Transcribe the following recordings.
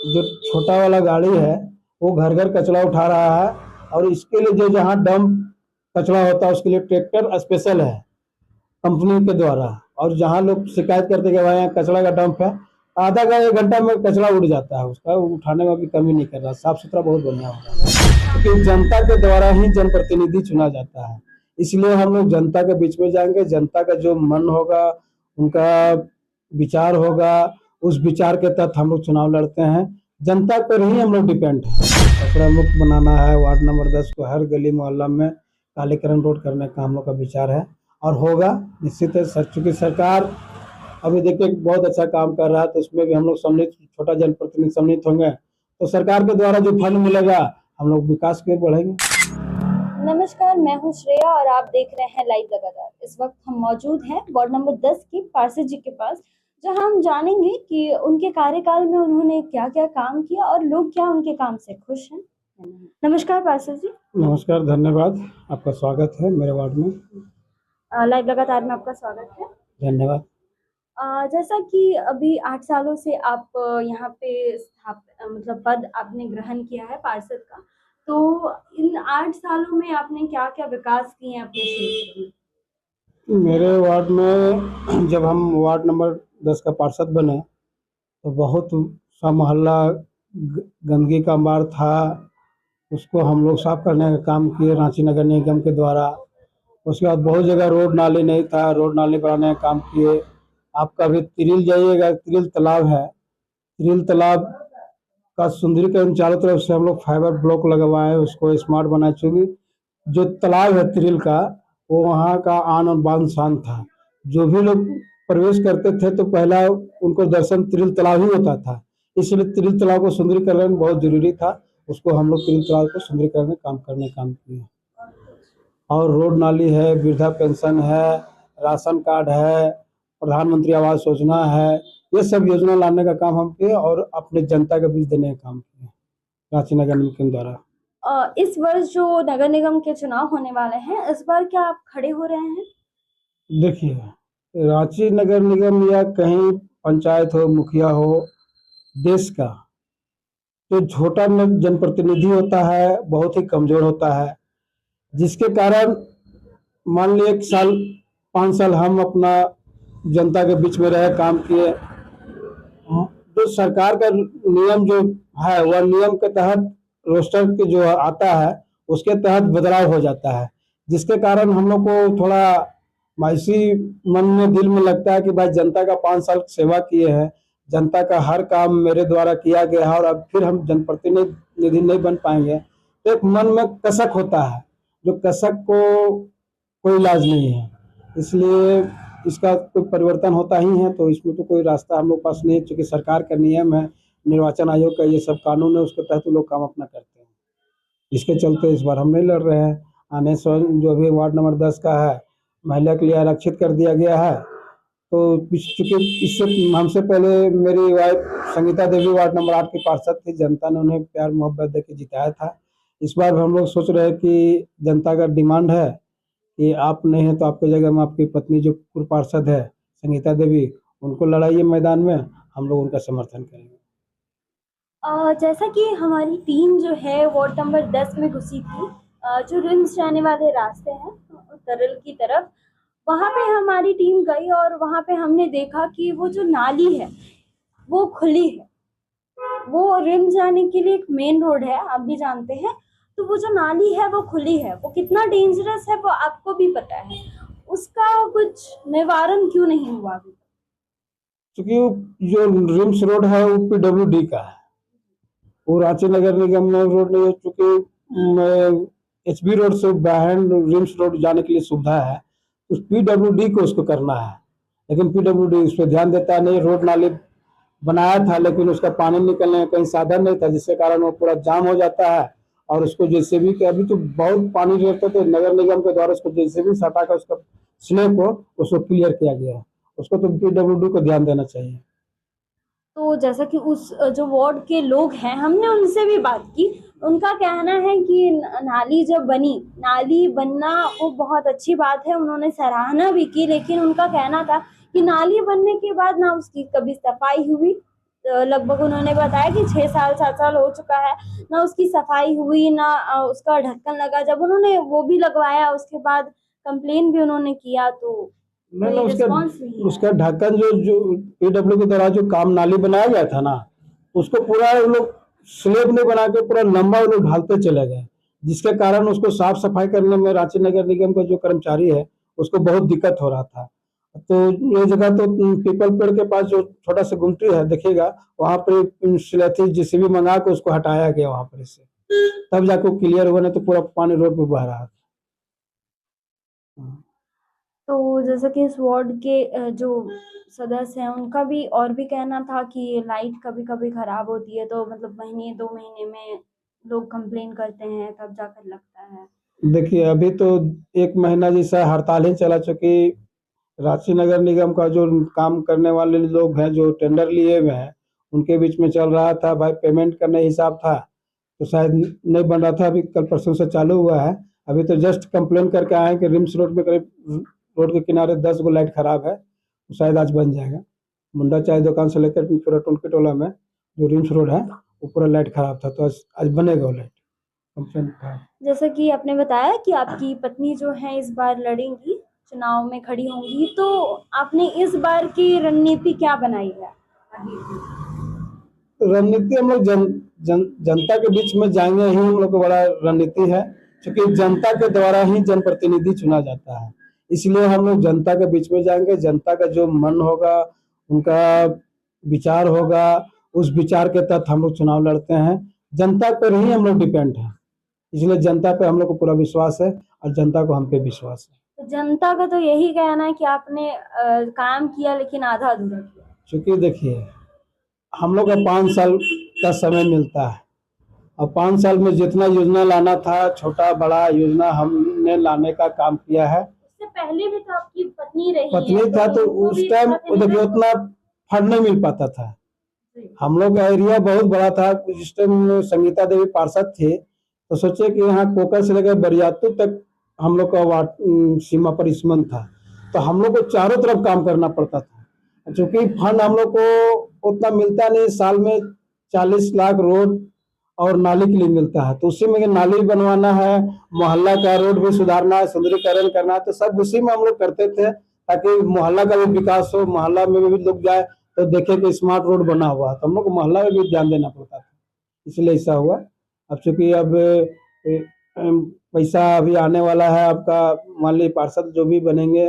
जो छोटा वाला गाड़ी है वो घर घर कचरा उठा रहा है, और इसके लिए जो जहाँ डंप कचरा होता है उसके लिए ट्रैक्टर स्पेशल है कंपनी के द्वारा। और जहाँ लोग शिकायत करते हैं कि भाई यहाँ कचरा का डंप है, आधा का 1 घंटा में कचरा उड़ जाता है, उसका उठाने में भी कमी नहीं कर रहा, साफ सुथरा बहुत बढ़िया हो रहा है, क्योंकि जनता के द्वारा ही जनप्रतिनिधि चुना जाता है। इसलिए हम लोग जनता के बीच में जाएंगे, जनता का जो मन होगा, उनका विचार होगा, उस विचार के तहत हम लोग चुनाव लड़ते हैं। जनता पर ही हम लोग डिपेंड है। कचरा मुक्त बनाना है, वार्ड नंबर 10 को हर गली मोहल्ला में कालीकरण रोड करने का हम लोग का विचार है, और होगा निश्चित है सर। चूंकि सरकार अभी देखिए बहुत अच्छा काम कर रहा है, तो उसमें भी हम लोग सम्मिलित, छोटा जनप्रतिनिधि सम्मिलित होंगे तो सरकार के द्वारा जो फंड मिलेगा हम लोग विकास की ओर बढ़ेंगे। नमस्कार, मैं हूं श्रेया और आप देख रहे हैं लाइव लगातार। इस वक्त हम मौजूद हैं वार्ड नंबर 10 की पार्षद जी के पास, जहां हम जानेंगे कि उनके कार्यकाल में उन्होंने क्या क्या काम किया और लोग क्या उनके काम से खुश हैं। नमस्कार पार्षद जी। नमस्कार, धन्यवाद, आपका स्वागत है मेरे वार्ड में। लाइव लगातार में आपका स्वागत है। धन्यवाद। जैसा कि अभी 8 सालों से आप यहाँ पे मतलब पद आपने ग्रहण किया है पार्षद का, तो इन 8 सालों में आपने क्या क्या विकास किए हैं अपने क्षेत्र में? मेरे वार्ड में जब हम वार्ड नंबर 10 का पार्षद बने तो बहुत सा मोहल्ला गंदगी का अंबार था, उसको हम लोग साफ करने का काम किए रांची नगर निगम के द्वारा। उसके बाद बहुत जगह रोड नाली नहीं था, रोड नाली बनाने का काम किए। आपका भी तिरिल जाइएगा, तिरिल तालाब है, तिरिल तालाब का सुंदरीकरण चारों तरफ से हम लोग फाइबर ब्लॉक लगवाए, उसको स्मार्ट बनाए। चूँकि जो तालाब है तिरिल का, वो वहाँ का आन और बान शान था। जो भी लोग प्रवेश करते थे तो पहला उनको दर्शन तिरिल तालाब ही होता था, इसलिए तिरिल तालाब को सुंदरीकरण बहुत जरूरी था। उसको हम लोग तिरिल तालाब को सुंदरीकरण में काम किए। और रोड नाली है, वृद्धा पेंशन है, राशन कार्ड है, प्रधानमंत्री आवास योजना है, ये सब योजना लाने का काम हम किए और अपने जनता के बीच देने का काम किए रांची नगर निगम के द्वारा। इस वर्ष जो नगर निगम के चुनाव होने वाले हैं, इस बार क्या आप खड़े हो रहे हैं? देखिए, रांची नगर निगम या कहीं पंचायत हो, मुखिया हो, देश का जो छोटा जनप्रतिनिधि होता है बहुत ही कमजोर होता है, जिसके कारण मान ली 1 साल 5 साल हम अपना जनता के बीच में रहे, काम किए। जो सरकार का नियम जो है वह नियम के तहत रोस्टर के जो आता है उसके तहत बदलाव हो जाता है, जिसके कारण हम लोग को थोड़ा मायूसी मन में दिल में लगता है कि भाई जनता का 5 साल सेवा किए हैं, जनता का हर काम मेरे द्वारा किया गया है और अब फिर हम जनप्रतिनिधि नहीं बन पाएंगे, तो एक मन में कसक होता है, जो कसक को कोई इलाज नहीं है। इसलिए इसका कोई परिवर्तन होता ही है, तो इसमें तो कोई रास्ता हम लोग पास नहीं है, चूंकि सरकार का नियम है, निर्वाचन आयोग का ये सब कानून है, उसके तहत लोग काम अपना करते हैं। इसके चलते इस बार हम नहीं लड़ रहे हैं। आने जो भी वार्ड नंबर 10 का है, महिला के लिए आरक्षित कर दिया गया है। तो चूंकि इससे हमसे पहले मेरी wife Sangeeta Devi ward number 8 की पार्षद थी, जनता ने उन्हें प्यार मोहब्बत देकर जिताया था। इस बार हम लोग सोच रहे हैं कि जनता का डिमांड है कि आप नहीं है तो आपकी जगह में आपकी पत्नी जो पूर्व पार्षद है संगीता देवी, उनको लड़ाइए मैदान में, हम लोग उनका समर्थन करेंगे। जैसा कि हमारी टीम जो है वार्ड नंबर 10 में घुसी थी, जो रिम्स जाने वाले रास्ते हैं उत्तरल की तरफ, वहाँ पे हमारी टीम गई और वहाँ पे हमने देखा कि वो जो नाली है वो खुली है। वो रिम्स जाने के लिए एक मेन रोड है, आप भी जानते हैं, तो वो जो नाली है वो खुली है। वो कितना डेंजरस है वो आपको भी पता है, उसका कुछ निवारण क्यों नहीं हुआ अभी? क्योंकि जो रिम्स रोड है वो PWD का है, वो रांची नगर निगम में रोड नहीं है। चूंकि HB रोड से बहन रिम्स रोड जाने के लिए सुविधा है, उस PWD को उसको करना है, लेकिन PWD उस पर ध्यान देता नहीं। रोड नाली बनाया था लेकिन उसका पानी निकलने का कहीं साधन नहीं था, जिसके कारण वो पूरा जाम हो जाता है। और उसको JCB के अभी तो बहुत पानी रहता, तो नगर निगम के द्वारा उसको JCB से हटा कर उसका स्लैब को उसको क्लियर किया गया है। उसको तो PWD को ध्यान देना चाहिए। तो जैसा कि उस जो वार्ड के लोग हैं, हमने उनसे भी बात की। उनका कहना है कि नाली जब बनी, नाली बनना वो बहुत अच्छी बात है, उन्होंने सराहना भी की, लेकिन उनका कहना था कि नाली बनने के बाद ना उसकी कभी सफाई हुई, लगभग उन्होंने बताया कि 6 साल 7 साल हो चुका है, ना उसकी सफाई हुई, ना उसका ढक्कन लगा। जब उन्होंने वो भी लगवाया, उसके बाद कंप्लेन भी उन्होंने किया, तो नहीं ना, कोई उसका रिस्पॉन्स नहीं उसका आया। ढक्कन जो जो पीडब्ल्यू के द्वारा जो काम नाली बनाया गया था ना, उसको पूरा वो लोग स्लेब नहीं बना के पूरा लंबा वो लोग ढालते चले गए, जिसके कारण उसको साफ सफाई करने में रांची नगर निगम का जो कर्मचारी है उसको बहुत दिक्कत हो रहा था। तो ये जगह तो पीपल पेड़ के पास जो छोटा सा गुमटी है देखिएगा, वहां पर सिलेथी जेसीबी मंगा के उसको हटाया गया वहां पर से, तब जाके क्लियर हुआ, नहीं तो पूरा पानी रोड पे बह रहा था। तो जैसे कि इस वार्ड के जो सदस्य हैं, उनका भी और भी कहना था कि लाइट कभी कभी खराब होती है, तो मतलब महीने 2 महीने में लोग कंप्लेन करते हैं, तब जाकर लगता है। देखिए अभी तो 1 महीना जैसा हड़ताल ही चला, चूंकि रांची नगर निगम का जो काम करने वाले लोग हैं जो टेंडर लिए हुए हैं, उनके बीच में चल रहा था भाई, पेमेंट का नहीं हिसाब था, तो शायद नहीं बन रहा था। अभी कल परसों से चालू हुआ है। अभी तो जस्ट कंप्लेन करके आए हैं कि रिम्स रोड में करीब रोड के किनारे 10 गो लाइट खराब है, तो शायद आज बन जाएगा। मुंडा चाय दुकान से लेकर पूरा टुनकी टोला में जो रिम्स रोड है वो पूरा लाइट खराब था, तो आज बनेगा वो लाइट, कंप्लेन था। जैसा कि आपने बताया कि आपकी पत्नी जो है इस बार लड़ेंगी, चुनाव में खड़ी होंगी, तो आपने इस बार की रणनीति क्या बनाई है आगे? रणनीति हम लोग जनता के बीच में जाएंगे ही, हम लोग का बड़ा रणनीति है, क्योंकि जनता के द्वारा ही जनप्रतिनिधि चुना जाता है। इसलिए हम लोग जनता के बीच में जाएंगे, जनता का जो मन होगा, उनका विचार होगा, उस विचार के तहत हम लोग चुनाव लड़ते हैं। जनता पर ही हम लोग डिपेंड है, इसलिए जनता पे हम लोग को पूरा विश्वास है और जनता को हम पे विश्वास है। तो जनता का तो यही कहना है कि आपने काम किया लेकिन आधा अधूरा किया। क्योंकि देखिए हम लोग का 5 साल का समय मिलता है, और 5 साल में जितना योजना लाना था, छोटा बड़ा योजना हमने लाने का काम किया है। इससे पहले भी तो आपकी पत्नी रही है, पत्नी था तो उनको उस भी टाइम इतना देने देखिए का उतना फंड नहीं मिल पाता था। जी। हम लोग का एरिया बहुत बड़ा था, जिस टाइम संगीता देवी पार्षद थे, तो सोचे कि यहाँ कोकर से लेकर बरियातू तक हम लोग का सीमा पर स्मन था, तो हम लोग को चारों तरफ काम करना पड़ता था। चूंकि फंड हम लोग को उतना मिलता नहीं, साल में 40 लाख रोड और नाली के लिए मिलता है, तो उसी में नाली बनवाना है, मोहल्ला का रोड भी सुधारना है, सुंदरीकरण करना है, तो सब उसी में हम लोग करते थे, ताकि मोहल्ला का भी विकास हो, मोहल्ला में भी लोग जाए तो देखे कि स्मार्ट रोड बना हुआ है, तो हम लोग को मोहल्ला में भी ध्यान देना पड़ता था, इसलिए ऐसा हुआ। अब चूंकि अब पैसा अभी आने वाला है आपका, मान लीजिए पार्षद जो भी बनेंगे,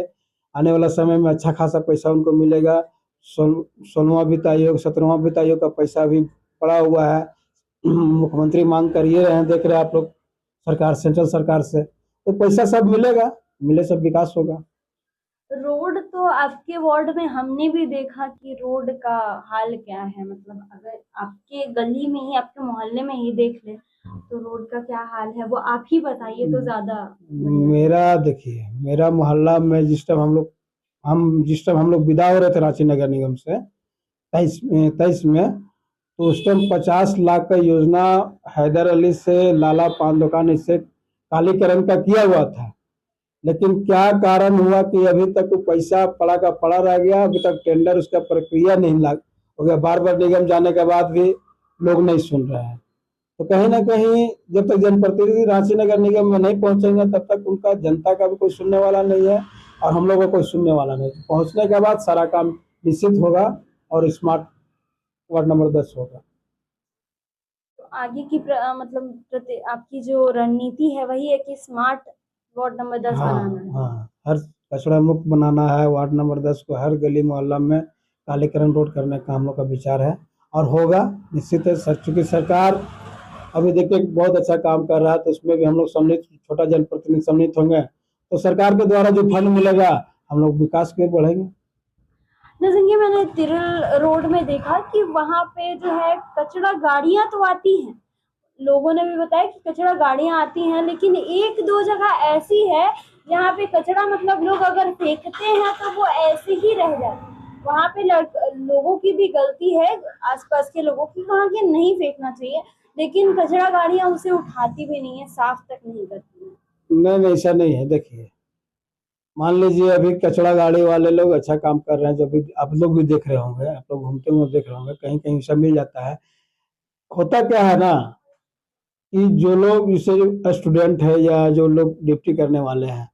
आने वाला समय में अच्छा खासा पैसा उनको मिलेगा। 16वां वित्त आयोग 17वां वित्त आयोग का पैसा भी पड़ा हुआ है, मुख्यमंत्री मांग कर ये रहे हैं, देख रहे हैं आप लोग, सरकार सेंट्रल सरकार से, तो पैसा सब मिलेगा, मिले सब विकास होगा। रोड तो आपके वार्ड में हमने भी देखा कि रोड का हाल क्या है, मतलब अगर आपके गली में ही, आपके मोहल्ले में ही देख ले तो रोड का क्या हाल है, वो आप ही बताइए तो ज्यादा बढ़िया है। मेरा देखिए, मेरा मोहल्ला में जिस टाइम हम लोग विदा हो रहे थे रांची नगर निगम से 23 में, तो उस टाइम 50 लाख का योजना हैदर अली से लाला पान दुकान इससे कालीकरण का किया हुआ था, लेकिन क्या कारण हुआ कि अभी तक वो पैसा पड़ा का पड़ा रह गया, अभी तक टेंडर उसका प्रक्रिया नहीं लाग हो गया, बार बार निगम जाने के बाद भी लोग नहीं सुन रहे हैं। तो कहीं ना कहीं जब तक जनप्रतिनिधि रांची नगर निगम में नहीं पहुंचेंगे, तब तक उनका जनता का भी कोई सुनने वाला नहीं है और हम लोग का कोई सुनने वाला नहीं। पहुंचने के बाद सारा काम निश्चित होगा और स्मार्ट वार्ड नंबर 10 होगा। तो आगे की मतलब आपकी जो रणनीति है वही है कि स्मार्ट वार्ड नंबर 10 हाँ बनाना है। हाँ, हर कचरा मुक्त बनाना है वार्ड नंबर 10 को, हर गली मोहल्ला में कालीकरण रोड करने का हम लोग का विचार है और होगा निश्चित है सर। चूंकि सरकार अभी देखिए बहुत अच्छा काम कर रहा है, तो उसमें भी हम लोग सम्मिलित, छोटा जनप्रतिनिधि सम्मिलित होंगे, तो सरकार के द्वारा जो फंड मिलेगा हम लोग विकास के बढ़ेंगे। जैसे कि मैंने तिरल रोड में देखा कि वहां पे जो है कचरा गाड़ियां तो आती हैं, लोगों ने भी बताया कि कचरा गाड़ियां आती हैं, लेकिन एक दो जगह ऐसी है जहाँ पे कचरा मतलब लोग अगर फेंकते हैं तो वो ऐसे ही रह जाता है। वहां पे लोगों की भी गलती है, आसपास के लोगों की, वहां के नहीं फेंकना चाहिए, लेकिन कचरा गाड़ियां उसे उठाती भी नहीं है, साफ तक नहीं करती है। नहीं नहीं, ऐसा नहीं है। देखिए मान लीजिए अभी कचरा गाड़ी वाले लोग अच्छा काम कर रहे हैं, जो भी आप लोग भी देख रहे होंगे, आप लोग घूमते हुए देख रहे होंगे, कहीं कहीं सब मिल जाता है। होता क्या है ना कि जो लोग जैसे स्टूडेंट है या जो लोग ड्यूटी करने वाले हैं,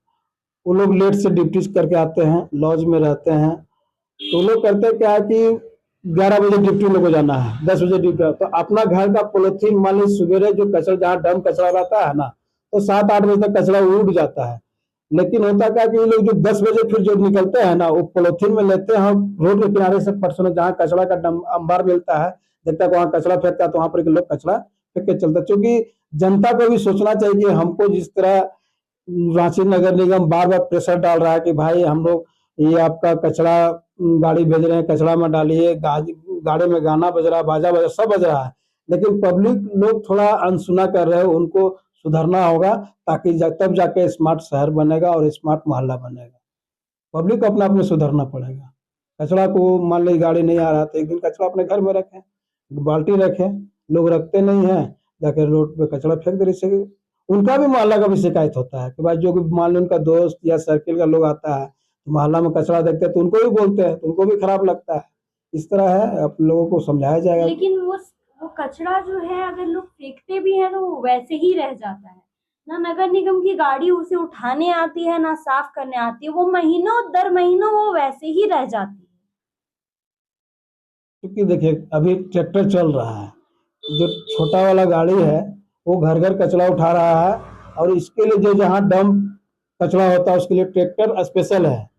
वो लोग लेट से ड्यूटी करके आते हैं, लॉज में रहते हैं, तो वो लोग करते क्या है कि 11 बजे ड्यूटी लोग को जाना है, 10 बजे ड्यूटी, तो अपना घर का पॉलिथीन मान लीजिए सवेरे जो कचरा जहाँ डम कचरा रहता है ना, तो 7-8 बजे तक कचरा उड़ जाता है। लेकिन होता क्या कि ये लोग जो 10 बजे फिर जो निकलते हैं ना, वो पॉलिथीन में लेते हैं, रोड के किनारे से पर्सनल जहाँ कचरा का अंबार मिलता है, जब तक वहाँ कचरा फेंकता है तो वहां पर लोग कचरा फेंक के चलते, क्योंकि जनता को भी सोचना चाहिए कि हमको जिस तरह रांची नगर निगम बार बार प्रेशर डाल रहा है कि भाई हम लोग ये आपका कचरा गाड़ी भेज रहे हैं, कचरा में डालिए, गाड़ी में गाना बज रहा है, बाजा बज रहा, सब बज रहा है, लेकिन पब्लिक लोग थोड़ा अनसुना कर रहे हैं, उनको सुधरना होगा, ताकि तब जाके स्मार्ट शहर बनेगा और स्मार्ट मोहल्ला बनेगा। पब्लिक को अपना अपने सुधरना पड़ेगा। कचरा को मान लीजिए गाड़ी नहीं आ रहा तो एक दिन कचरा अपने घर में रखें, बाल्टी रखें, लोग रखते नहीं है, जाकर रोड पे कचरा फेंक दे, इससे उनका भी मोहल्ला का भी शिकायत होता है कि भाई जो भी मान लो उनका दोस्त या सर्किल का लोग आता है तो मोहल्ला में कचरा देखते हैं तो उनको भी बोलते हैं, तो उनको भी खराब लगता है। इस तरह है, आप लोगों को समझाया जाएगा। लेकिन वो कचरा जो है अगर लोग फेंकते भी हैं तो वो वैसे ही रह जाता है। ना नगर निगम की गाड़ी उसे उठाने आती है, ना साफ करने आती है, वो महीनों दर महीनों वो वैसे ही रह जाती है। क्योंकि देखिए अभी ट्रैक्टर चल रहा है, जो छोटा वाला गाड़ी है वो घर घर कचरा उठा रहा है, और इसके लिए जो जहाँ डंप कचरा होता है उसके लिए ट्रैक्टर स्पेशल है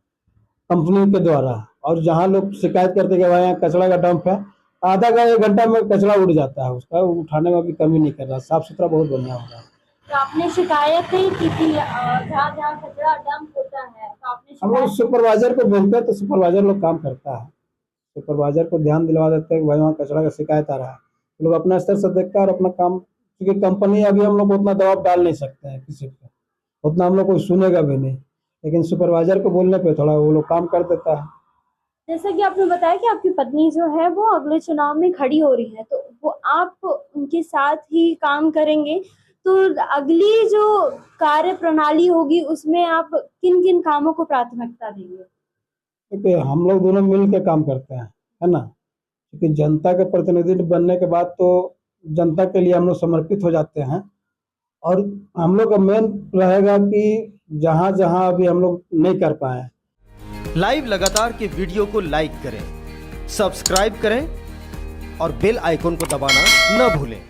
कंपनी के द्वारा, और जहाँ लोग शिकायत करते हैं कि भाई यहाँ कचरा का डंप है, आधा का 1 घंटा में कचरा उड़ जाता है, उसका उठाने में भी कमी नहीं कर रहा, साफ सुथरा बहुत बढ़िया हो रहा है। तो आपने शिकायत नहीं की थी जहाँ जहाँ कचरा डंप होता है तो आपने हम लोग शिकायत? सुपरवाइजर को बोलते हैं तो सुपरवाइजर लोग काम करता है, सुपरवाइजर को ध्यान दिलवा देते हैं कि भाई वहाँ कचरा का शिकायत आ रहा है, तो लोग अपने स्तर से देखता है और अपना काम, क्योंकि कंपनी अभी हम लोग को उतना दबाव डाल नहीं सकते हैं किसी पे, उतना हम लोग को सुनेगा भी नहीं, लेकिन सुपरवाइजर को बोलने पे थोड़ा वो लोग काम कर देता है। जैसा कि आपने बताया कि आपकी पत्नी जो है वो अगले चुनाव में खड़ी हो रही है, तो वो आप उनके साथ ही काम करेंगे, तो अगली जो कार्य प्रणाली होगी उसमें आप किन किन कामों को प्राथमिकता देंगे? क्योंकि हम लोग दोनों मिल के काम करते हैं, है ना, क्योंकि जनता के प्रतिनिधि बनने के बाद तो जनता के लिए हम लोग समर्पित हो जाते हैं, और हम लोग का मेन रहेगा कि जहाँ जहाँ अभी हम लोग नहीं कर पाए। लाइव लगातार के वीडियो को लाइक करें, सब्सक्राइब करें और बेल आइकन को दबाना न भूलें।